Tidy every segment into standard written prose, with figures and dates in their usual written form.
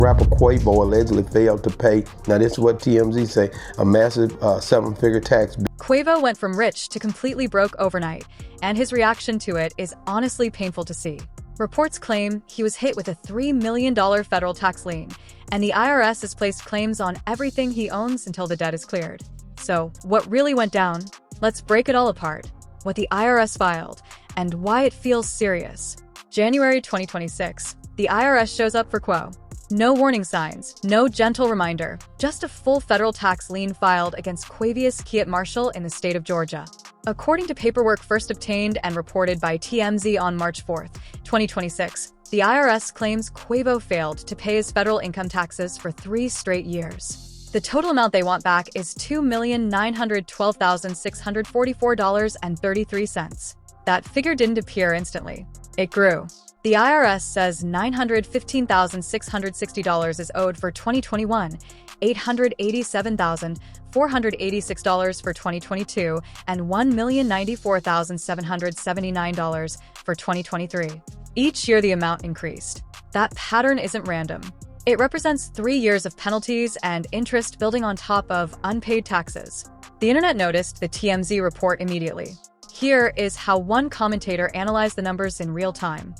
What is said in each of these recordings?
Rapper Quavo allegedly failed to pay, now this is what TMZ say, a massive seven-figure tax. Quavo went from rich to completely broke overnight, and his reaction to it is honestly painful to see. Reports claim he was hit with a $3 million federal tax lien, and the IRS has placed claims on everything he owns until the debt is cleared. So, what really went down? Let's break it all apart. What the IRS filed, and why it feels serious. January 2026, the IRS shows up for Quavo. No warning signs, no gentle reminder, just a full federal tax lien filed against Quavious Kiat Marshall in the state of Georgia. According to paperwork first obtained and reported by TMZ on March 4, 2026, the IRS claims Quavo failed to pay his federal income taxes for 3 straight years. The total amount they want back is $2,912,644.33. That figure didn't appear instantly. It grew. The IRS says $915,660 is owed for 2021, $887,486 for 2022, and $1,094,779 for 2023. Each year the amount increased. That pattern isn't random. It represents 3 years of penalties and interest building on top of unpaid taxes. The internet noticed the TMZ report immediately. Here is how one commentator analyzed the numbers in real time.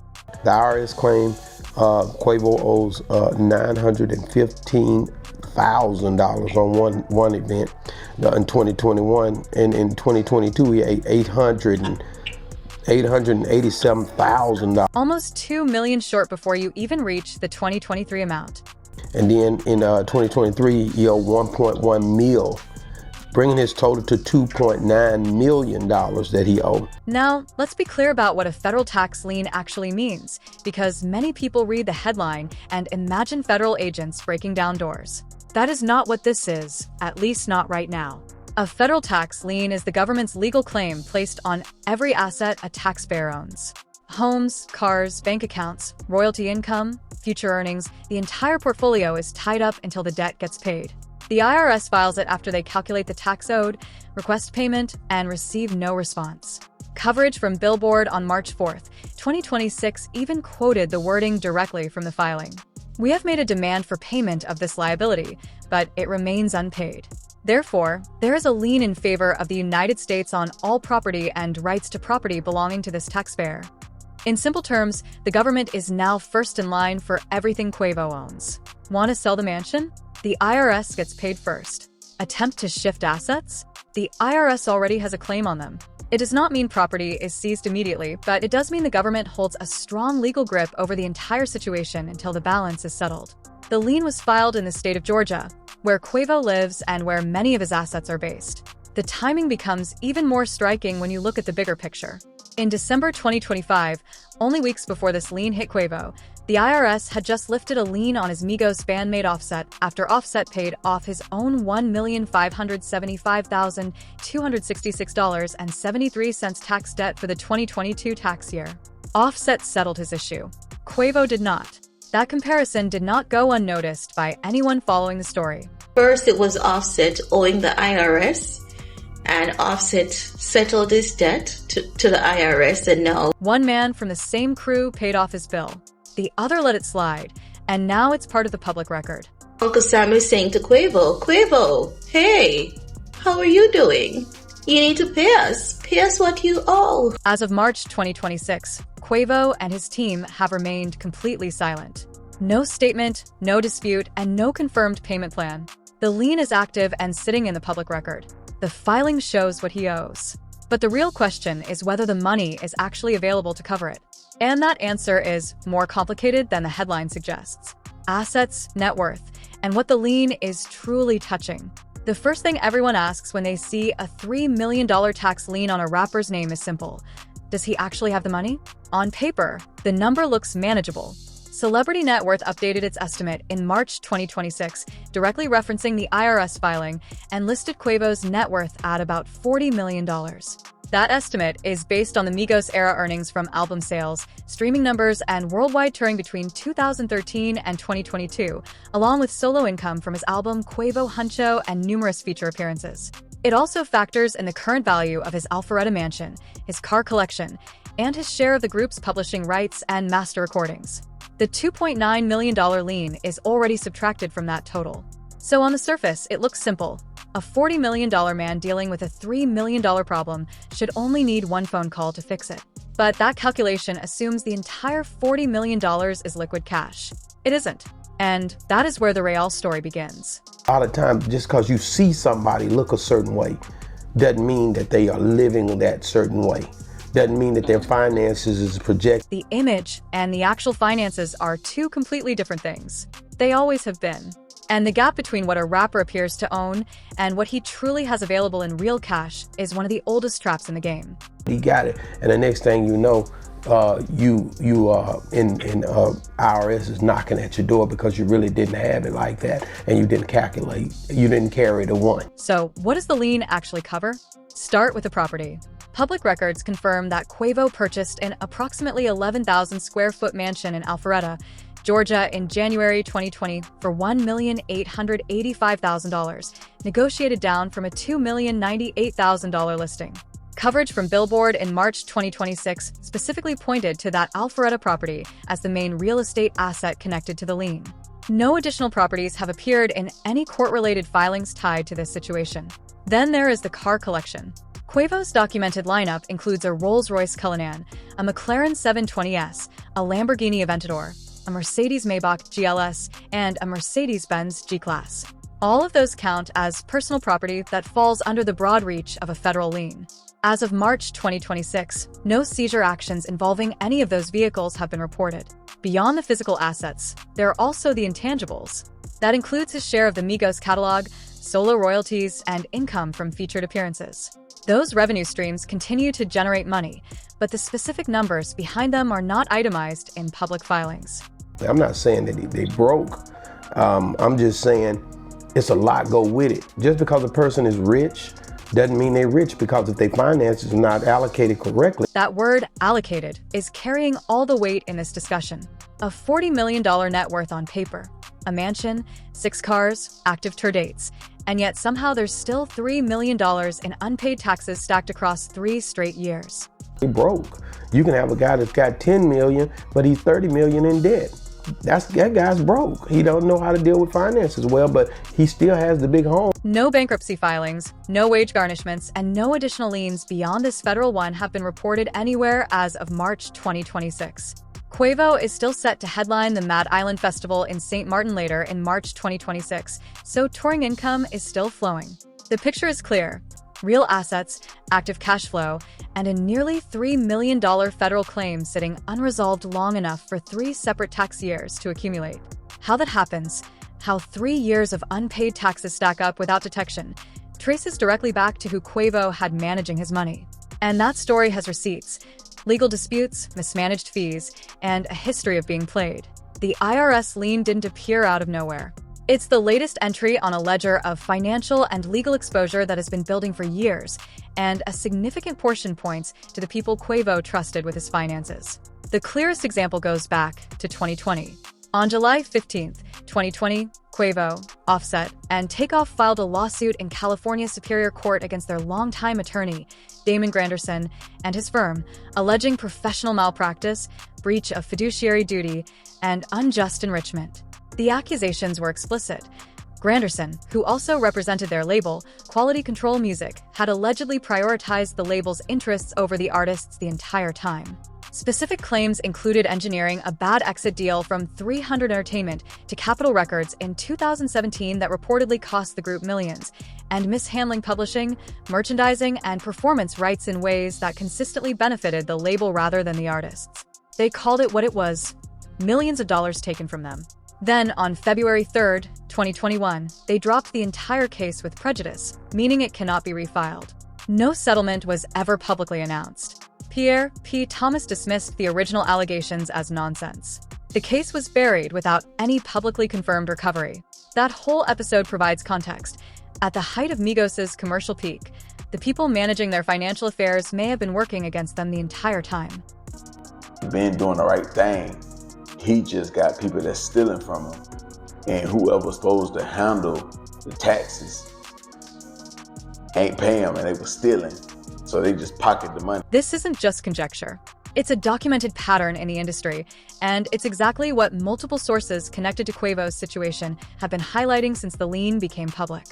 The IRS claim Quavo owes $915,000 on one event in 2021, and in 2022 he ate $887,000. Almost $2 million short before you even reach the 2023 amount. And then in 2023 he owed $1.1 million, bringing his total to $2.9 million that he owed. Now, let's be clear about what a federal tax lien actually means, because many people read the headline and imagine federal agents breaking down doors. That is not what this is, at least not right now. A federal tax lien is the government's legal claim placed on every asset a taxpayer owns. Homes, cars, bank accounts, royalty income, future earnings, the entire portfolio is tied up until the debt gets paid. The IRS files it after they calculate the tax owed, request payment, and receive no response. Coverage from Billboard on March 4, 2026 even quoted the wording directly from the filing. "We have made a demand for payment of this liability, but it remains unpaid. Therefore, there is a lien in favor of the United States on all property and rights to property belonging to this taxpayer." In simple terms, the government is now first in line for everything Quavo owns. Want to sell the mansion? The IRS gets paid first. Attempt to shift assets? The IRS already has a claim on them. It does not mean property is seized immediately, but it does mean the government holds a strong legal grip over the entire situation until the balance is settled. The lien was filed in the state of Georgia, where Quavo lives and where many of his assets are based. The timing becomes even more striking when you look at the bigger picture. In December 2025, only weeks before this lien hit Quavo, the IRS had just lifted a lien on his Migos fan-made Offset after Offset paid off his own $1,575,266.73 tax debt for the 2022 tax year. Offset settled his issue. Quavo did not. That comparison did not go unnoticed by anyone following the story. First, it was Offset owing the IRS, and Offset settled his debt to the IRS, and now one man from the same crew paid off his bill. The other let it slide, and now it's part of the public record. Uncle Sam is saying to Quavo, hey, how are you doing? You need to pay us what you owe. As of March 2026, Quavo and his team have remained completely silent. No statement, no dispute, and no confirmed payment plan. The lien is active and sitting in the public record. The filing shows what he owes. But the real question is whether the money is actually available to cover it. And that answer is more complicated than the headline suggests. Assets, net worth, and what the lien is truly touching. The first thing everyone asks when they see a $3 million tax lien on a rapper's name is simple. Does he actually have the money? On paper, the number looks manageable. Celebrity Net Worth updated its estimate in March 2026, directly referencing the IRS filing, and listed Quavo's net worth at about $40 million. That estimate is based on the Migos-era earnings from album sales, streaming numbers, and worldwide touring between 2013 and 2022, along with solo income from his album Quavo Huncho and numerous feature appearances. It also factors in the current value of his Alpharetta mansion, his car collection, and his share of the group's publishing rights and master recordings. The $2.9 million lien is already subtracted from that total. So on the surface, it looks simple. A $40 million man dealing with a $3 million problem should only need one phone call to fix it. But that calculation assumes the entire $40 million is liquid cash. It isn't. And that is where the Real story begins. A lot of times, just because you see somebody look a certain way, doesn't mean that they are living that certain way. Doesn't mean that their finances is projected. The image and the actual finances are two completely different things. They always have been. And the gap between what a rapper appears to own and what he truly has available in real cash is one of the oldest traps in the game. He got it, and the next thing you know, IRS is knocking at your door because you really didn't have it like that, and you didn't calculate, you didn't carry the one. So what does the lien actually cover? Start with the property. Public records confirm that Quavo purchased an approximately 11,000 square foot mansion in Alpharetta, Georgia in January 2020 for $1,885,000, negotiated down from a $2,098,000 listing. Coverage from Billboard in March 2026 specifically pointed to that Alpharetta property as the main real estate asset connected to the lien. No additional properties have appeared in any court-related filings tied to this situation. Then there is the car collection. Quavo's documented lineup includes a Rolls-Royce Cullinan, a McLaren 720S, a Lamborghini Aventador, a Mercedes-Maybach GLS, and a Mercedes-Benz G-Class. All of those count as personal property that falls under the broad reach of a federal lien. As of March 2026, no seizure actions involving any of those vehicles have been reported. Beyond the physical assets, there are also the intangibles. That includes his share of the Migos catalog, solo royalties, and income from featured appearances. Those revenue streams continue to generate money, but the specific numbers behind them are not itemized in public filings. I'm not saying that they broke. I'm just saying it's a lot go with it. Just because a person is rich doesn't mean they're rich, because if their finances are not allocated correctly. That word allocated is carrying all the weight in this discussion. A $40 million net worth on paper, a mansion, 6 cars, active tour dates, and yet somehow there's still $3 million in unpaid taxes stacked across 3 straight years. They broke. You can have a guy that's got 10 million, but he's 30 million in debt. That guy's broke. He don't know how to deal with finances well, but he still has the big home. No bankruptcy filings, no wage garnishments, and no additional liens beyond this federal one have been reported anywhere as of March 2026. Quavo is still set to headline the Mad Island Festival in St. Martin later in March 2026, so touring income is still flowing. The picture is clear. Real assets, active cash flow, and a nearly $3 million federal claim sitting unresolved long enough for 3 separate tax years to accumulate. How that happens, how 3 years of unpaid taxes stack up without detection, traces directly back to who Quavo had managing his money. And that story has receipts, legal disputes, mismanaged fees, and a history of being played. The IRS lien didn't appear out of nowhere. It's the latest entry on a ledger of financial and legal exposure that has been building for years, and a significant portion points to the people Quavo trusted with his finances. The clearest example goes back to 2020. On July 15, 2020, Quavo, Offset, and Takeoff filed a lawsuit in California Superior Court against their longtime attorney, Damon Granderson, and his firm, alleging professional malpractice, breach of fiduciary duty, and unjust enrichment. The accusations were explicit. Granderson, who also represented their label, Quality Control Music, had allegedly prioritized the label's interests over the artists the entire time. Specific claims included engineering a bad exit deal from 300 Entertainment to Capitol Records in 2017 that reportedly cost the group millions, and mishandling publishing, merchandising, and performance rights in ways that consistently benefited the label rather than the artists. They called it what it was: millions of dollars taken from them. Then, on February 3, 2021, they dropped the entire case with prejudice, meaning it cannot be refiled. No settlement was ever publicly announced. Pierre P. Thomas dismissed the original allegations as nonsense. The case was buried without any publicly confirmed recovery. That whole episode provides context. At the height of Migos' commercial peak, the people managing their financial affairs may have been working against them the entire time. Been doing the right thing. He just got people that's stealing from him, and whoever's supposed to handle the taxes ain't paying them, and they were stealing, so they just pocket the money. This isn't just conjecture. It's a documented pattern in the industry, and it's exactly what multiple sources connected to Quavo's situation have been highlighting since the lien became public.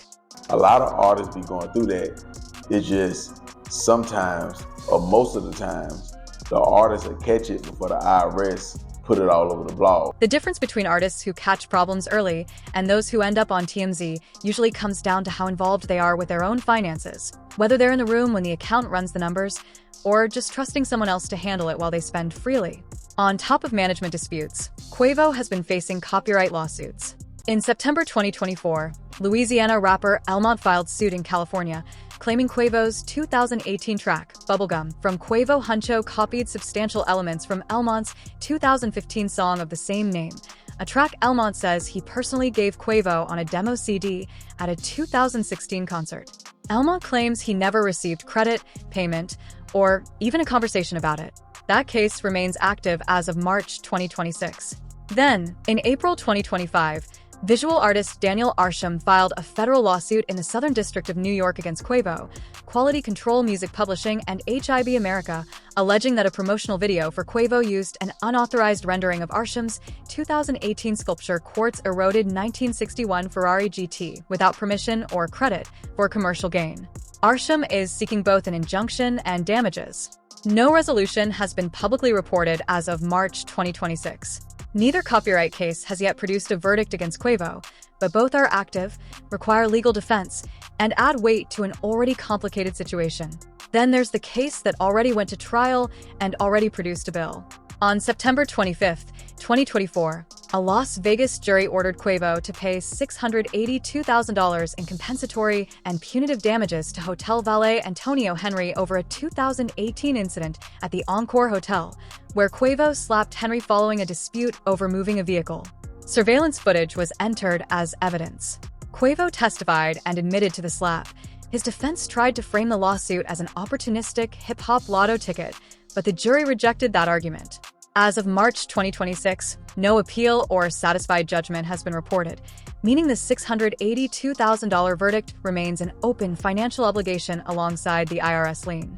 A lot of artists be going through that. It's just sometimes, or most of the times, the artists will catch it before the IRS put it all over the blog. The difference between artists who catch problems early and those who end up on TMZ usually comes down to how involved they are with their own finances, whether they're in the room when the accountant runs the numbers, or just trusting someone else to handle it while they spend freely. On top of management disputes, Quavo has been facing copyright lawsuits. In September 2024, Louisiana rapper Elmont filed suit in California, claiming Quavo's 2018 track, Bubblegum, from Quavo Huncho copied substantial elements from Elmont's 2015 song of the same name, a track Elmont says he personally gave Quavo on a demo CD at a 2016 concert. Elmont claims he never received credit, payment, or even a conversation about it. That case remains active as of March 2026. Then, in April 2025, visual artist Daniel Arsham filed a federal lawsuit in the Southern District of New York against Quavo, Quality Control Music Publishing, and HIB America, alleging that a promotional video for Quavo used an unauthorized rendering of Arsham's 2018 sculpture Quartz Eroded 1961 Ferrari GT without permission or credit for commercial gain. Arsham is seeking both an injunction and damages. No resolution has been publicly reported as of March 2026. Neither copyright case has yet produced a verdict against Quavo, but both are active, require legal defense, and add weight to an already complicated situation. Then there's the case that already went to trial and already produced a bill. On September 25, 2024, a Las Vegas jury ordered Quavo to pay $682,000 in compensatory and punitive damages to hotel valet Antonio Henry over a 2018 incident at the Encore Hotel, where Quavo slapped Henry following a dispute over moving a vehicle. Surveillance footage was entered as evidence. Quavo testified and admitted to the slap. His defense tried to frame the lawsuit as an opportunistic hip-hop lotto ticket, but the jury rejected that argument. As of March 2026, no appeal or satisfied judgment has been reported, meaning the $682,000 verdict remains an open financial obligation alongside the IRS lien.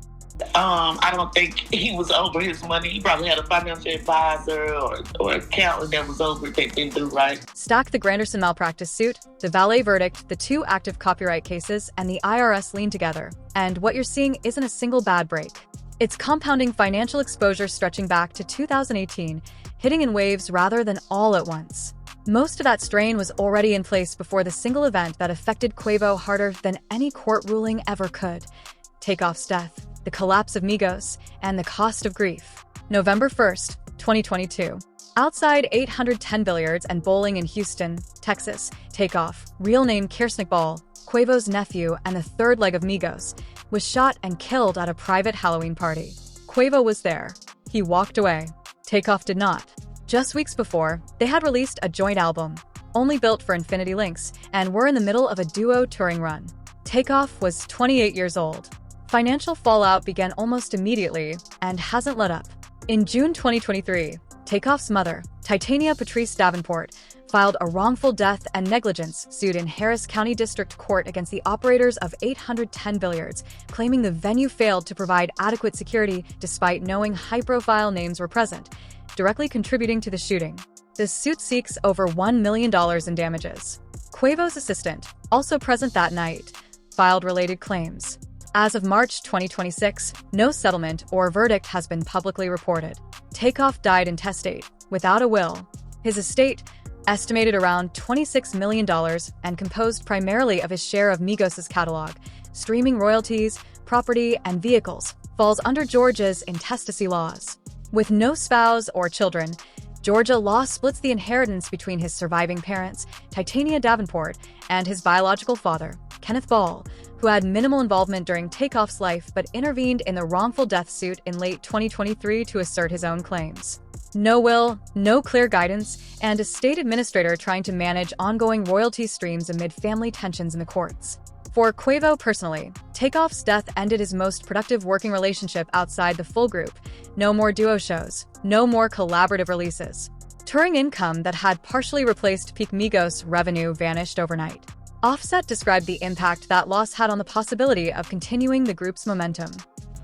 I don't think he was over his money. He probably had a financial advisor or accountant that was over it that didn't do right. Stack the Granderson malpractice suit, the valet verdict, the two active copyright cases, and the IRS lien together, and what you're seeing isn't a single bad break. It's compounding financial exposure stretching back to 2018, hitting in waves rather than all at once. Most of that strain was already in place before the single event that affected Quavo harder than any court ruling ever could: Takeoff's death, the collapse of Migos, and the cost of grief. November 1st, 2022. Outside 810 Billiards and Bowling in Houston, Texas, Takeoff, real name Kirsnick Ball, Quavo's nephew and the third leg of Migos, was shot and killed at a private Halloween party. Quavo was there. He walked away. Takeoff did not. Just weeks before, they had released a joint album, only built for Infinity Links, and were in the middle of a duo touring run. Takeoff was 28 years old. Financial fallout began almost immediately and hasn't let up. In June 2023, Takeoff's mother, Titania Patrice Davenport, filed a wrongful death and negligence suit in Harris County District Court against the operators of 810 Billiards, claiming the venue failed to provide adequate security despite knowing high-profile names were present, directly contributing to the shooting. The suit seeks over $1 million in damages. Quavo's assistant, also present that night, filed related claims. As of March 2026, no settlement or verdict has been publicly reported. Takeoff died intestate, without a will. His estate, estimated around $26 million and composed primarily of his share of Migos' catalog, streaming royalties, property, and vehicles, falls under Georgia's intestacy laws. With no spouse or children, Georgia law splits the inheritance between his surviving parents, Titania Davenport, and his biological father, Kenneth Ball, who had minimal involvement during Takeoff's life but intervened in the wrongful death suit in late 2023 to assert his own claims. No will, no clear guidance, and a state administrator trying to manage ongoing royalty streams amid family tensions in the courts. For Quavo personally, Takeoff's death ended his most productive working relationship outside the full group. No more duo shows, no more collaborative releases. Touring income that had partially replaced peak Migos revenue vanished overnight. Offset described the impact that loss had on the possibility of continuing the group's momentum.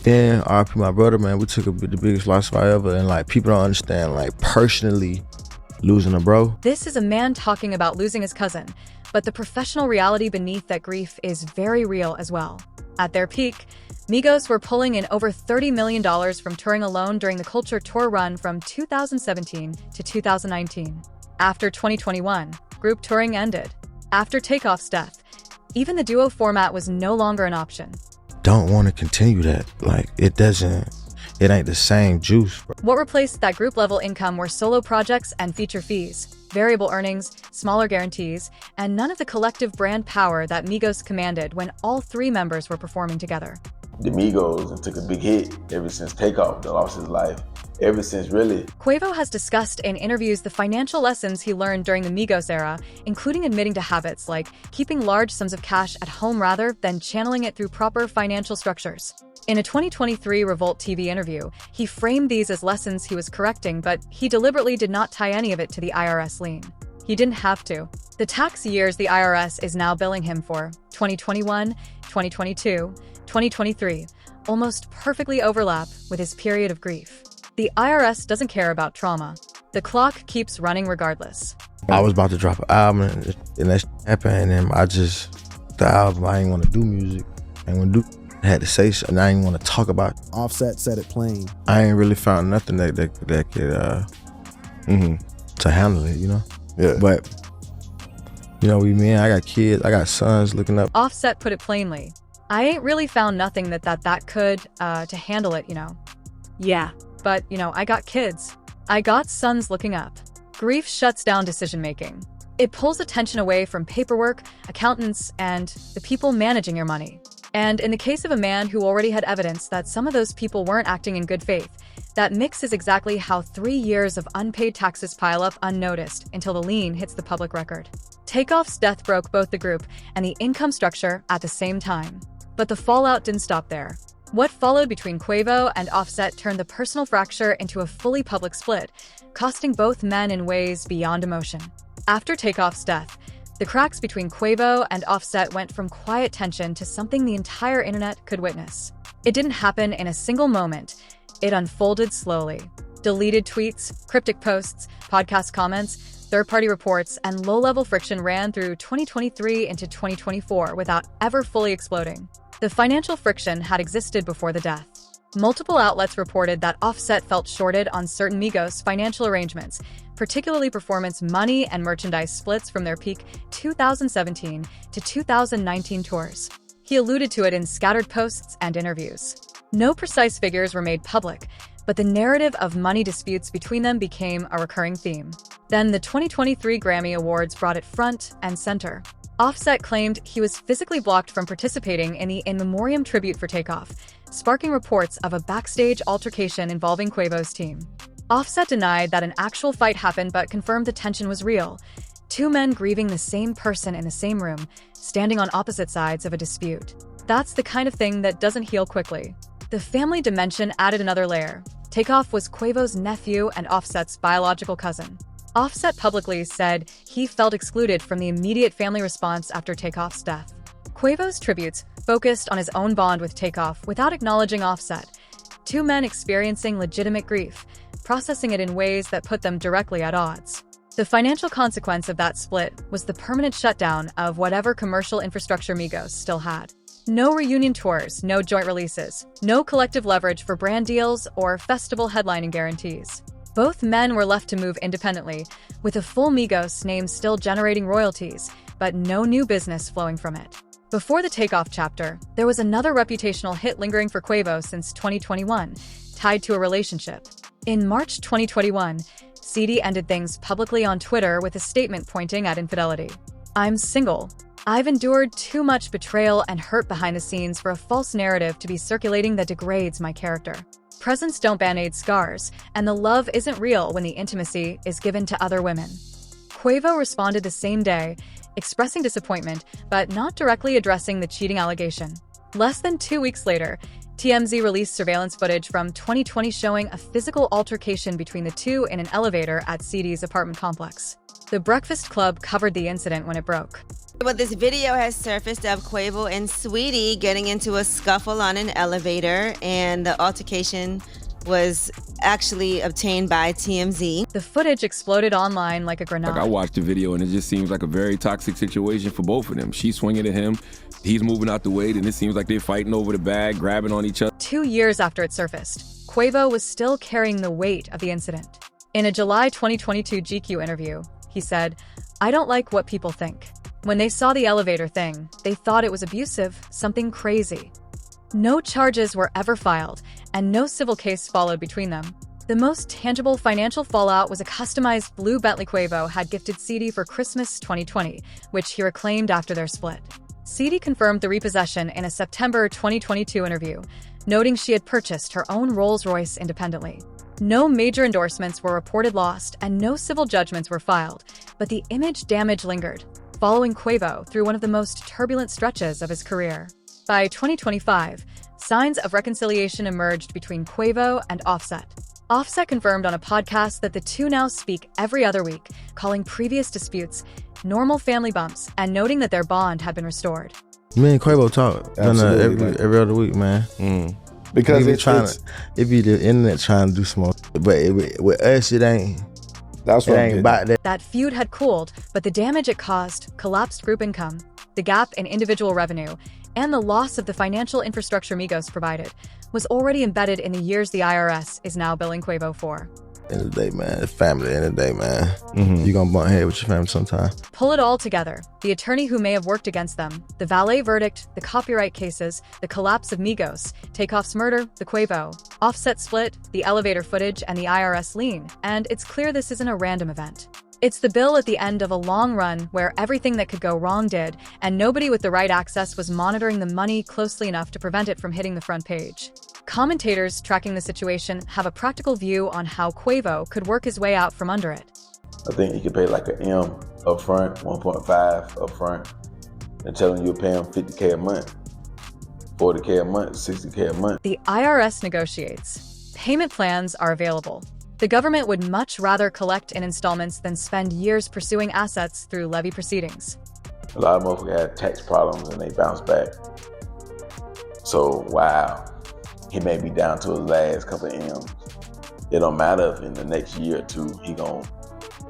Then RP my brother, man, we took the biggest loss I ever, and like people don't understand, like personally losing a bro. This is a man talking about losing his cousin, but the professional reality beneath that grief is very real as well. At their peak, Migos were pulling in over $30 million from touring alone during the Culture Tour run from 2017 to 2019. After 2021, group touring ended. After Takeoff's death, even the duo format was no longer an option. Don't want to continue that. Like, it ain't the same juice, bro. What replaced that group-level income were solo projects and feature fees, variable earnings, smaller guarantees, and none of the collective brand power that Migos commanded when all three members were performing together. The Migos took a big hit ever since Takeoff lost his life. Ever since, really. Quavo has discussed in interviews the financial lessons he learned during the Migos era, including admitting to habits like keeping large sums of cash at home rather than channeling it through proper financial structures. In a 2023 Revolt TV interview, he framed these as lessons he was correcting, but he deliberately did not tie any of it to the IRS lien. He didn't have to. The tax years the IRS is now billing him for, 2021, 2022, 2023, almost perfectly overlap with his period of grief. The IRS doesn't care about trauma. The clock keeps running regardless. I was about to drop an album and that happened, and the album, I didn't want to do music. I didn't want to do, I had to say something, I didn't want to talk about it. Offset said it plain. I ain't really found nothing that could, to handle it, you know? Yeah. But, you know, I got kids, I got sons looking up. Offset put it plainly. I ain't really found nothing that could, to handle it, you know? Yeah. But, I got kids. I got sons looking up. Grief shuts down decision-making. It pulls attention away from paperwork, accountants, and the people managing your money. And in the case of a man who already had evidence that some of those people weren't acting in good faith, that mix is exactly how 3 years of unpaid taxes pile up unnoticed until the lien hits the public record. Takeoff's death broke both the group and the income structure at the same time. But the fallout didn't stop there. What followed between Quavo and Offset turned the personal fracture into a fully public split, costing both men in ways beyond emotion. After Takeoff's death, the cracks between Quavo and Offset went from quiet tension to something the entire internet could witness. It didn't happen in a single moment. It unfolded slowly. Deleted tweets, cryptic posts, podcast comments, third-party reports, and low-level friction ran through 2023 into 2024 without ever fully exploding. The financial friction had existed before the death. Multiple outlets reported that Offset felt shorted on certain Migos financial arrangements, particularly performance money and merchandise splits from their peak 2017 to 2019 tours. He alluded to it in scattered posts and interviews. No precise figures were made public, but the narrative of money disputes between them became a recurring theme. Then the 2023 Grammy Awards brought it front and center. Offset claimed he was physically blocked from participating in the In Memoriam tribute for Takeoff, sparking reports of a backstage altercation involving Quavo's team. Offset denied that an actual fight happened but confirmed the tension was real. Two men grieving the same person in the same room, standing on opposite sides of a dispute. That's the kind of thing that doesn't heal quickly. The family dimension added another layer. Takeoff was Quavo's nephew and Offset's biological cousin. Offset publicly said he felt excluded from the immediate family response after Takeoff's death. Quavo's tributes focused on his own bond with Takeoff without acknowledging Offset. Two men experiencing legitimate grief, processing it in ways that put them directly at odds. The financial consequence of that split was the permanent shutdown of whatever commercial infrastructure Migos still had. No reunion tours, no joint releases, no collective leverage for brand deals or festival headlining guarantees. Both men were left to move independently, with a full Migos name still generating royalties, but no new business flowing from it. Before the Takeoff chapter, there was another reputational hit lingering for Quavo since 2021, tied to a relationship. In March 2021, CD ended things publicly on Twitter with a statement pointing at infidelity. "I'm single. I've endured too much betrayal and hurt behind the scenes for a false narrative to be circulating that degrades my character. Presents don't band-aid scars, and the love isn't real when the intimacy is given to other women." Quavo responded the same day, expressing disappointment, but not directly addressing the cheating allegation. Less than 2 weeks later, TMZ released surveillance footage from 2020 showing a physical altercation between the two in an elevator at CD's apartment complex. The Breakfast Club covered the incident when it broke. Well, this video has surfaced of Quavo and Sweetie getting into a scuffle on an elevator, and the altercation was actually obtained by TMZ. The footage exploded online like a grenade. Like, I watched the video and it just seems like a very toxic situation for both of them. She's swinging at him, he's moving out the way, and it seems like they're fighting over the bag, grabbing on each other. 2 years after it surfaced, Quavo was still carrying the weight of the incident. In a July 2022 GQ interview, he said, "I don't like what people think. When they saw the elevator thing, they thought it was abusive, something crazy." No charges were ever filed, and no civil case followed between them. The most tangible financial fallout was a customized blue Bentley Quavo had gifted CD for Christmas 2020, which he reclaimed after their split. CD confirmed the repossession in a September 2022 interview, noting she had purchased her own Rolls-Royce independently. No major endorsements were reported lost, and no civil judgments were filed, but the image damage lingered, following Quavo through one of the most turbulent stretches of his career. By 2025, signs of reconciliation emerged between Quavo and Offset. Offset confirmed on a podcast that the two now speak every other week, calling previous disputes normal family bumps and noting that their bond had been restored. Me and Quavo talk every other week, man. Because it be the internet trying to do some more, but with us, it ain't. That's what it ain't about that. That feud had cooled, but the damage it caused, collapsed group income, the gap in individual revenue, and the loss of the financial infrastructure Migos provided, was already embedded in the years the IRS is now billing Quavo for. End of the day, man. It's family. End of the day, man. You gonna bump head with your family sometime. Pull it all together. The attorney who may have worked against them, the valet verdict, the copyright cases, the collapse of Migos, Takeoff's murder, the Quavo, Offset split, the elevator footage, and the IRS lien. And it's clear this isn't a random event. It's the bill at the end of a long run where everything that could go wrong did, and nobody with the right access was monitoring the money closely enough to prevent it from hitting the front page. Commentators tracking the situation have a practical view on how Quavo could work his way out from under it. I think he could pay like an M up front, 1.5 up front, and telling you pay him $50K a month, $40K a month, $60K a month. The IRS negotiates. Payment plans are available. The government would much rather collect in installments than spend years pursuing assets through levy proceedings. A lot of motherfuckers had tax problems and they bounced back. So, wow, he may be down to his last couple of M's. It don't matter if in the next year or two, he gonna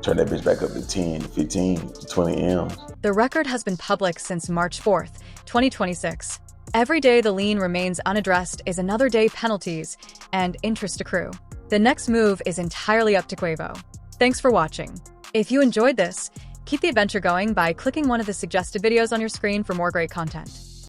turn that bitch back up to 10, 15, to 20 M's. The record has been public since March 4th, 2026. Every day the lien remains unaddressed is another day penalties and interest accrue. The next move is entirely up to Quavo. Thanks for watching. If you enjoyed this, keep the adventure going by clicking one of the suggested videos on your screen for more great content.